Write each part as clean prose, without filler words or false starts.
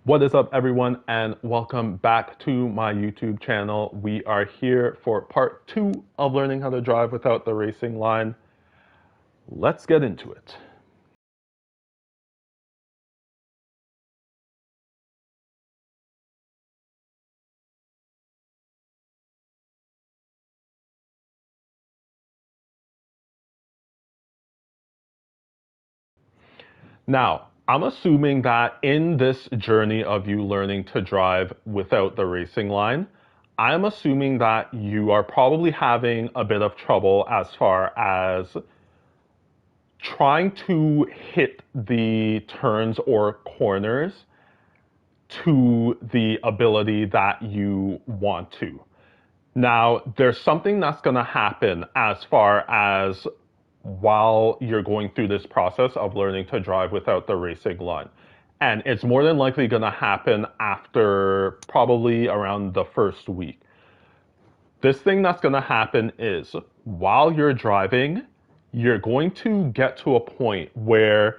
What is up, everyone, and welcome back to my YouTube channel. We are here for part 2 of learning how to drive without the racing line. Let's get into it. Now, I'm assuming that in this journey of you learning to drive without the racing line, I'm assuming that you are probably having a bit of trouble as far as trying to hit the turns or corners to the ability that you want to. Now, there's something that's going to happen as far as while you're going through this process of learning to drive without the racing line. And it's more than likely going to happen after probably around the first week. This thing that's going to happen is while you're driving, you're going to get to a point where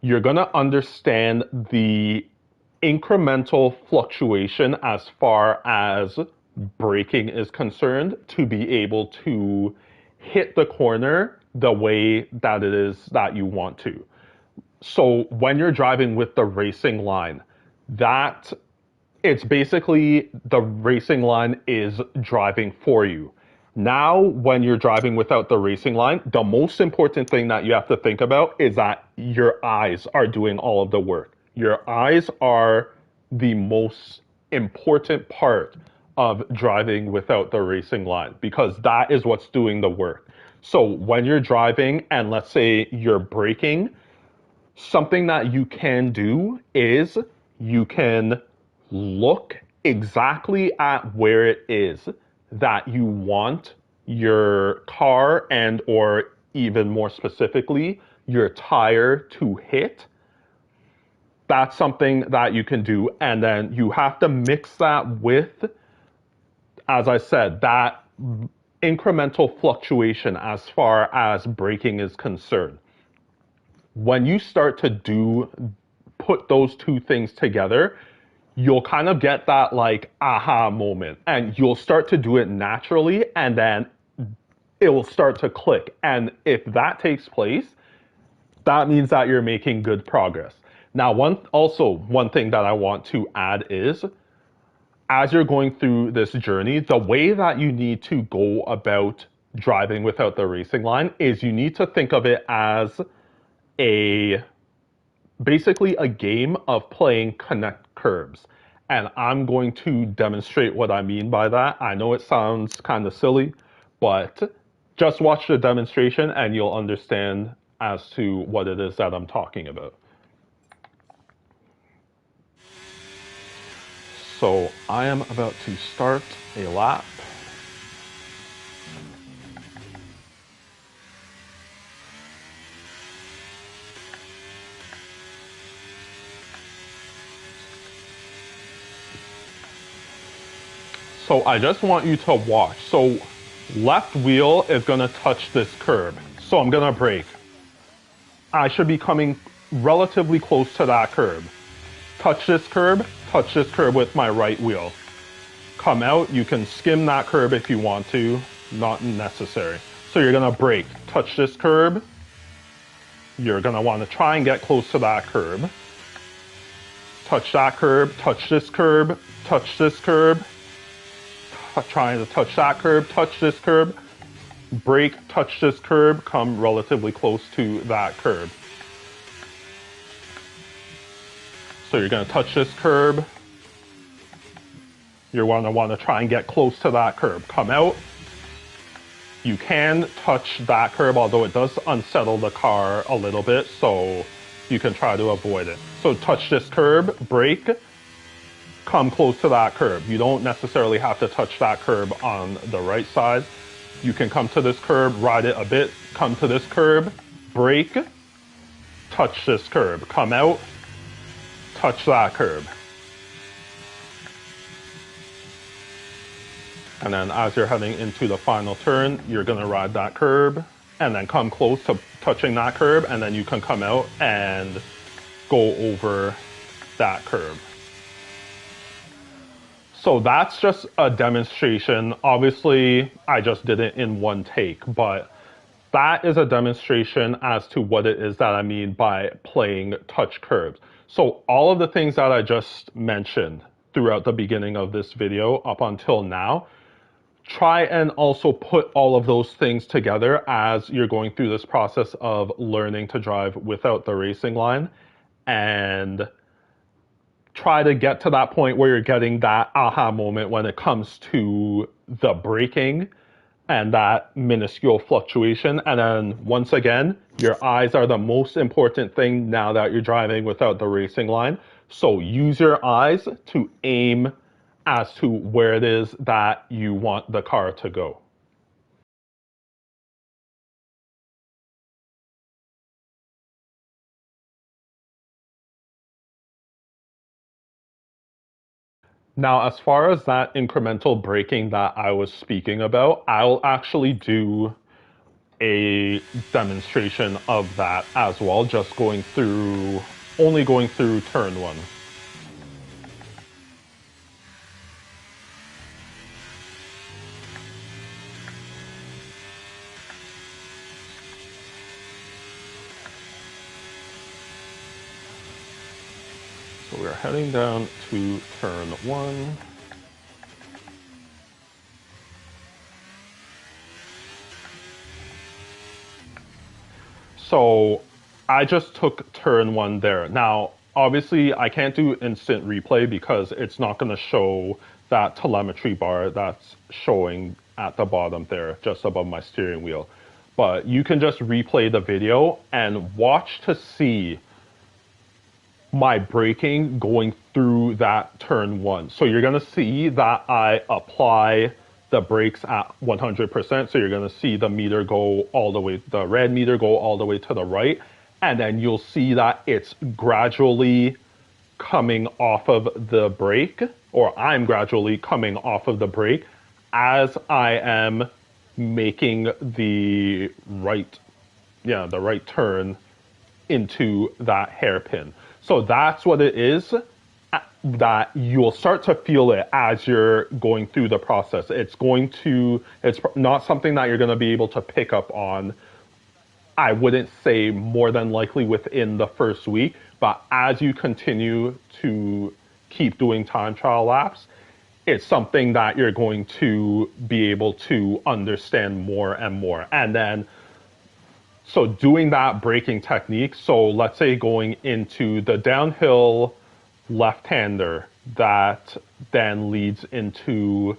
you're going to understand the incremental fluctuation as far as braking is concerned to be able to hit the corner the way that it is that you want to. So when you're driving with the racing line, that it's basically the racing line is driving for you. Now, when you're driving without the racing line, the most important thing that you have to think about is that your eyes are doing all of the work. Your eyes are the most important part of driving without the racing line because that is what's doing the work. So when you're driving and let's say you're braking, something that you can do is you can look exactly at where it is that you want your car and or even more specifically your tire to hit. That's something that you can do, and then you have to mix that with, as I said, that incremental fluctuation as far as braking is concerned. When you start to put those two things together, you'll kind of get that like aha moment and you'll start to do it naturally and then it will start to click. And if that takes place, that means that you're making good progress. Now, one thing that I want to add is as you're going through this journey, the way that you need to go about driving without the racing line is you need to think of it as basically a game of playing connect curbs. And I'm going to demonstrate what I mean by that. I know it sounds kind of silly, but just watch the demonstration and you'll understand as to what it is that I'm talking about. So I am about to start a lap. So I just want you to watch. So left wheel is gonna touch this curb. So I'm gonna brake. I should be coming relatively close to that curb. Touch this curb with my right wheel. Come out, you can skim that curb if you want to, not necessary. So you're gonna brake, touch this curb. You're gonna wanna try and get close to that curb. Touch that curb, touch this curb, touch this curb. Trying to touch that curb, touch this curb, brake, touch this curb, come relatively close to that curb. So you're going to touch this curb. You're going to want to try and get close to that curb. Come out. You can touch that curb, although it does unsettle the car a little bit, so you can try to avoid it. So touch this curb, brake, come close to that curb. You don't necessarily have to touch that curb on the right side. You can come to this curb, ride it a bit, come to this curb, brake, touch this curb, come out, touch that curb. And then as you're heading into the final turn, you're gonna ride that curb and then come close to touching that curb, and then you can come out and go over that curb. So that's just a demonstration. Obviously, I just did it in one take, but that is a demonstration as to what it is that I mean by playing touch curbs. So all of the things that I just mentioned throughout the beginning of this video up until now, try and also put all of those things together as you're going through this process of learning to drive without the racing line, and try to get to that point where you're getting that aha moment when it comes to the braking and that minuscule fluctuation. And then once again, your eyes are the most important thing now that you're driving without the racing line. So use your eyes to aim as to where it is that you want the car to go. Now, as far as that incremental braking that I was speaking about, I'll actually do a demonstration of that as well, just only going through turn one. So we're heading down to turn one. So I just took turn one there. Now, obviously, I can't do instant replay because it's not going to show that telemetry bar that's showing at the bottom there, just above my steering wheel. But you can just replay the video and watch to see my braking going through that turn one. So you're gonna see that I apply the brakes at 100%. So you're gonna see the meter go all the way, the red meter go all the way to the right. And then you'll see that it's gradually coming off of the brake, or I'm gradually coming off of the brake as I am making the right turn into that hairpin. So that's what it is, that you'll start to feel it as you're going through the process. It's not something that you're going to be able to pick up on, I wouldn't say more than likely within the first week, but as you continue to keep doing time trial laps, it's something that you're going to be able to understand more and more. And then so doing that braking technique, so let's say going into the downhill left-hander that then leads into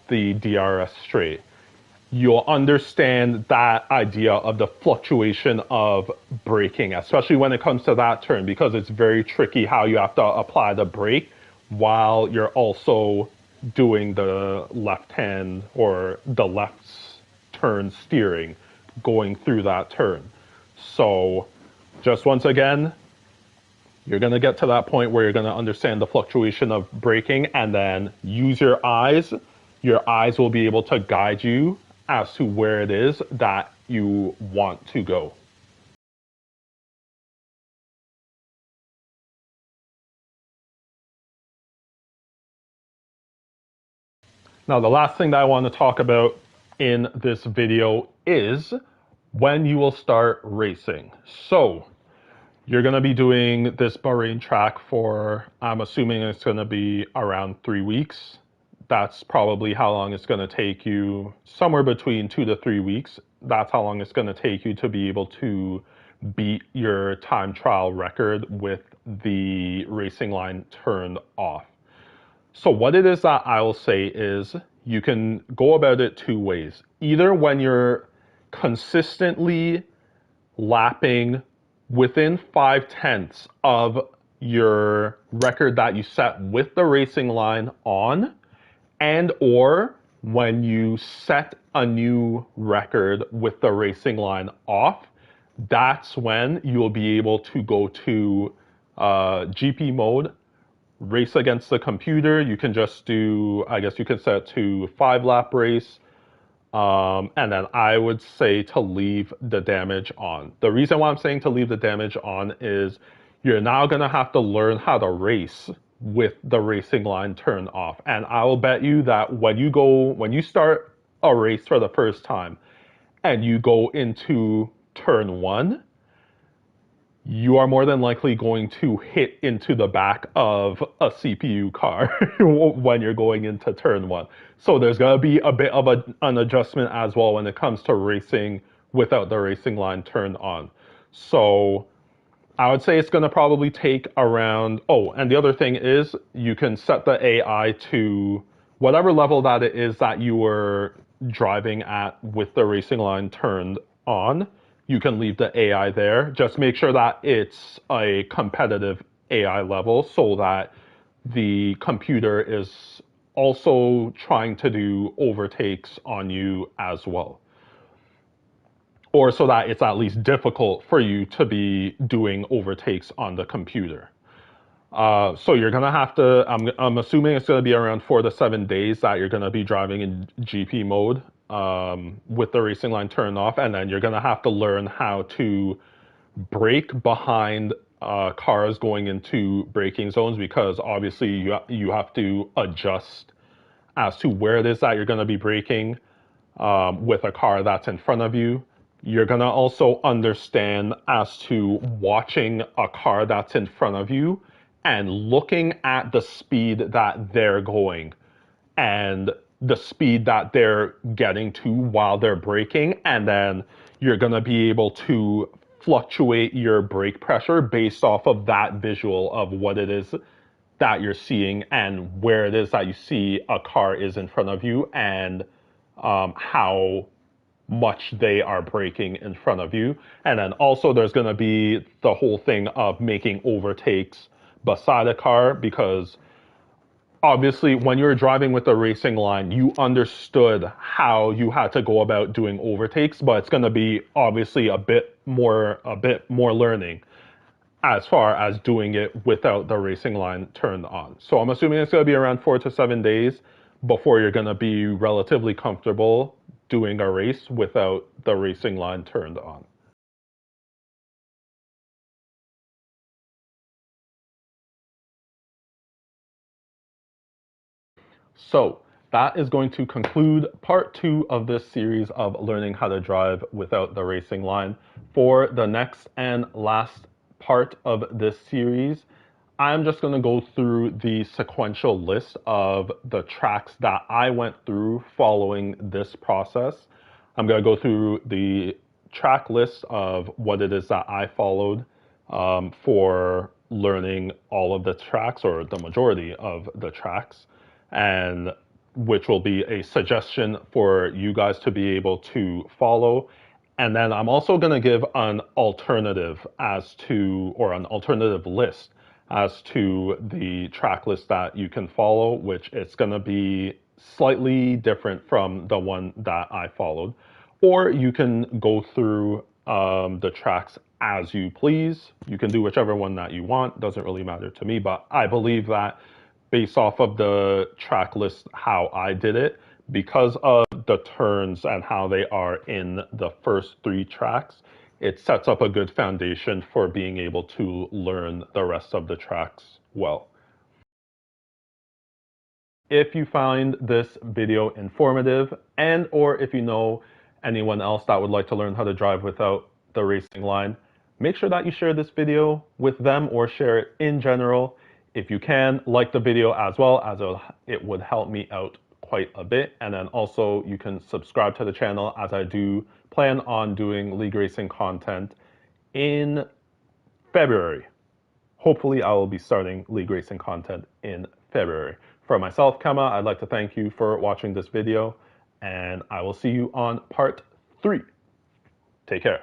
the DRS straight, you'll understand that idea of the fluctuation of braking, especially when it comes to that turn, because it's very tricky how you have to apply the brake while you're also doing the left hand or the left turn steering going through that turn. So just once again, you're going to get to that point where you're going to understand the fluctuation of braking, and then use your eyes. Your eyes will be able to guide you as to where it is that you want to go. Now, the last thing that I want to talk about in this video is when you will start racing. So you're going to be doing this Bahrain track for, I'm assuming it's going to be around 3 weeks. That's probably how long it's going to take you, somewhere between 2 to 3 weeks. That's how long it's going to take you to be able to beat your time trial record with the racing line turned off. So what it is that I'll say is you can go about it two ways. Either when you're consistently lapping within 5/10 of your record that you set with the racing line on, and or when you set a new record with the racing line off, that's when you'll be able to go to GP mode, race against the computer. You can just do, I guess you can set to 5-lap race. And then I would say to leave the damage on. The reason why I'm saying to leave the damage on is you're now going to have to learn how to race with the racing line turned off. And I will bet you that when you start a race for the first time and you go into turn one, you are more than likely going to hit into the back of a CPU car when you're going into turn one. So there's going to be a bit of an adjustment as well when it comes to racing without the racing line turned on. So I would say it's going to probably take around. Oh, and the other thing is you can set the AI to whatever level that it is that you were driving at with the racing line turned on. You can leave the AI there. Just make sure that it's a competitive AI level so that the computer is also trying to do overtakes on you as well, or so that it's at least difficult for you to be doing overtakes on the computer. So you're gonna have to. I'm assuming it's gonna be around 4 to 7 days that you're gonna be driving in GP mode with the racing line turned off, and then you're gonna have to learn how to brake behind cars going into braking zones, because obviously you have to adjust as to where it is that you're gonna be braking with a car that's in front of you. You're gonna also understand as to watching a car that's in front of you and looking at the speed that they're going and the speed that they're getting to while they're braking. And then you're gonna be able to fluctuate your brake pressure based off of that visual of what it is that you're seeing and where it is that you see a car is in front of you, and how much they are braking in front of you. And then also there's going to be the whole thing of making overtakes beside a car, because obviously when you were driving with the racing line, you understood how you had to go about doing overtakes, but it's going to be obviously a bit more learning as far as doing it without the racing line turned on. So I'm assuming it's going to be around 4 to 7 days before you're going to be relatively comfortable doing a race without the racing line turned on. So that is going to conclude part 2 of this series of learning how to drive without the racing line. For the next and last part of this series, I'm just going to go through the sequential list of the tracks that I went through following this process. I'm going to go through the track list of what it is that I followed for learning all of the tracks, or the majority of the tracks, and which will be a suggestion for you guys to be able to follow. And then I'm also going to give an alternative as to, or an alternative list as to the track list that you can follow, which it's going to be slightly different from the one that I followed. Or you can go through the tracks as you please. You can do whichever one that you want. Doesn't really matter to me, but I believe that based off of the track list, how I did it, because of the turns and how they are in the first 3 tracks, it sets up a good foundation for being able to learn the rest of the tracks well. If you find this video informative, and or if you know anyone else that would like to learn how to drive without the racing line, make sure that you share this video with them, or share it in general. If you can, like the video as well, as it would help me out quite a bit. And then also you can subscribe to the channel, as I do plan on doing league racing content in February. Hopefully I will be starting league racing content in February. For myself, Kema, I'd like to thank you for watching this video, and I will see you on part 3. Take care.